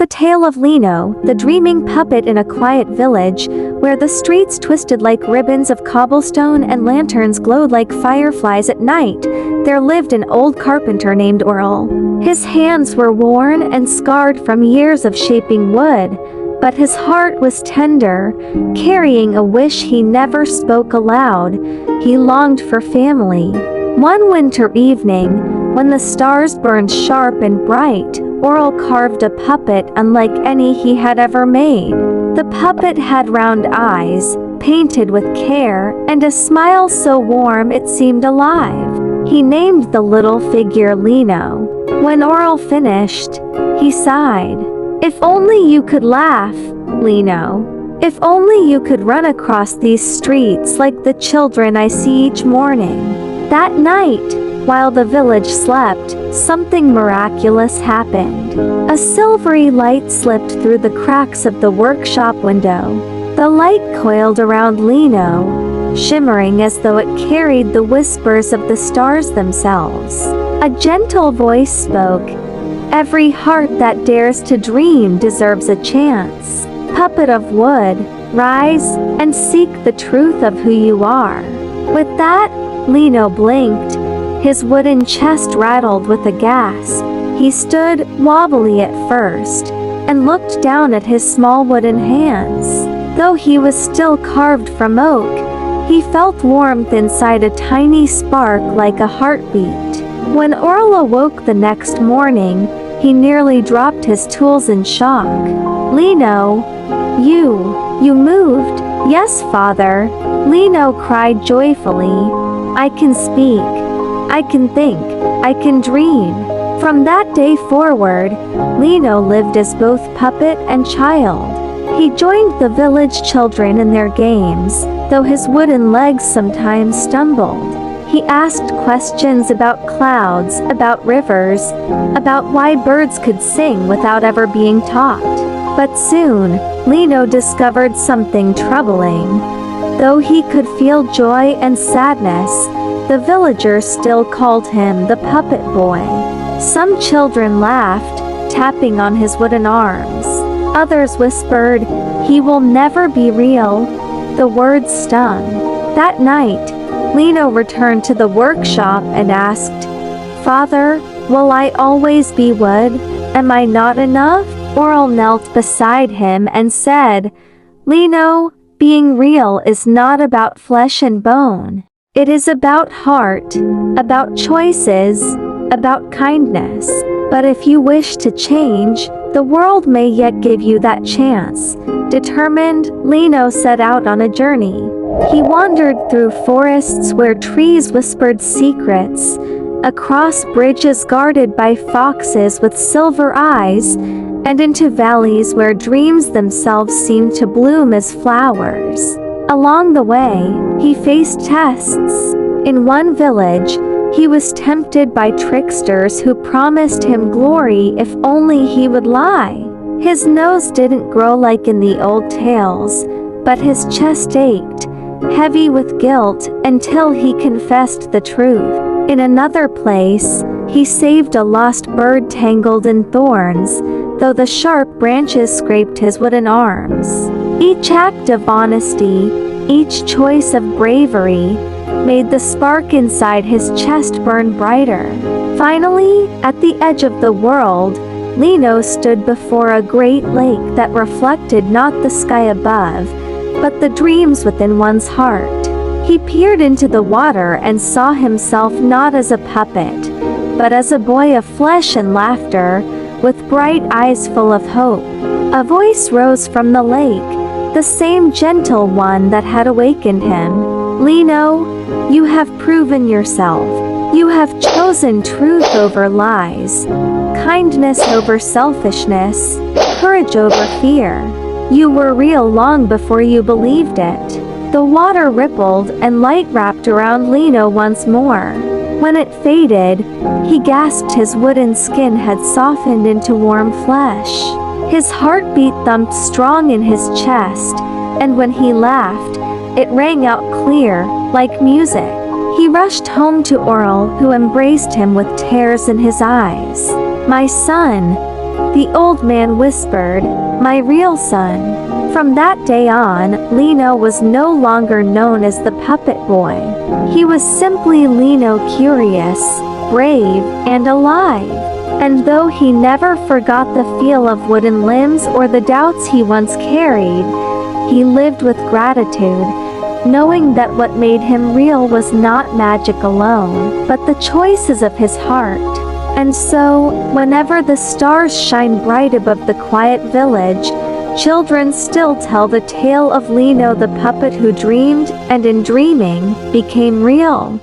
The tale of Lino, the dreaming puppet in a quiet village, where the streets twisted like ribbons of cobblestone and lanterns glowed like fireflies at night. There lived an old carpenter named Orel. His hands were worn and scarred from years of shaping wood, but his heart was tender, carrying a wish he never spoke aloud. He longed for family. One winter evening, when the stars burned sharp and bright, Orel carved a puppet unlike any he had ever made. The puppet had round eyes, painted with care, and a smile so warm it seemed alive. He named the little figure Lino. When Orel finished, he sighed. "If only you could laugh, Lino. If only you could run across these streets like the children I see each morning." That night, while the village slept, something miraculous happened. A silvery light slipped through the cracks of the workshop window. The light coiled around Lino, shimmering as though it carried the whispers of the stars themselves. A gentle voice spoke, "Every heart that dares to dream deserves a chance. Puppet of wood, rise and seek the truth of who you are." With that, Lino blinked. His wooden chest rattled with a gasp. He stood, wobbly at first, and looked down at his small wooden hands. Though he was still carved from oak, he felt warmth inside, a tiny spark like a heartbeat. When Orel awoke the next morning, he nearly dropped his tools in shock. "Lino, you moved." "Yes, father," Lino cried joyfully. "I can speak. I can think, I can dream." From that day forward, Lino lived as both puppet and child. He joined the village children in their games, though his wooden legs sometimes stumbled. He asked questions about clouds, about rivers, about why birds could sing without ever being taught. But soon, Lino discovered something troubling. Though he could feel joy and sadness, the villagers still called him the puppet boy. Some children laughed, tapping on his wooden arms. Others whispered, "He will never be real." The words stung. That night, Lino returned to the workshop and asked, "Father, will I always be wood? Am I not enough?" Orel knelt beside him and said, "Lino, being real is not about flesh and bone. It is about heart, about choices, about kindness. But if you wish to change, the world may yet give you that chance." Determined, Lino set out on a journey. He wandered through forests where trees whispered secrets, across bridges guarded by foxes with silver eyes, and into valleys where dreams themselves seemed to bloom as flowers. Along the way, he faced tests. In one village, he was tempted by tricksters who promised him glory if only he would lie. His nose didn't grow like in the old tales, but his chest ached, heavy with guilt, until he confessed the truth. In another place, he saved a lost bird tangled in thorns, though the sharp branches scraped his wooden arms. Each act of honesty, each choice of bravery, made the spark inside his chest burn brighter. Finally, at the edge of the world, Lino stood before a great lake that reflected not the sky above, but the dreams within one's heart. He peered into the water and saw himself not as a puppet, but as a boy of flesh and laughter, with bright eyes full of hope. A voice rose from the lake, the same gentle one that had awakened him. "Lino, you have proven yourself. You have chosen truth over lies, kindness over selfishness, courage over fear. You were real long before you believed it." The water rippled and light wrapped around Lino once more. When it faded, he gasped. His wooden skin had softened into warm flesh. His heartbeat thumped strong in his chest, and when he laughed, it rang out clear, like music. He rushed home to Orel, who embraced him with tears in his eyes. "My son, The old man whispered, "My real son." From that day on, Lino was no longer known as the puppet boy. He was simply Lino, curious, brave, and alive. And though he never forgot the feel of wooden limbs or the doubts he once carried, he lived with gratitude, knowing that what made him real was not magic alone, but the choices of his heart. And so, whenever the stars shine bright above the quiet village, children still tell the tale of Lino the puppet who dreamed, and in dreaming, became real.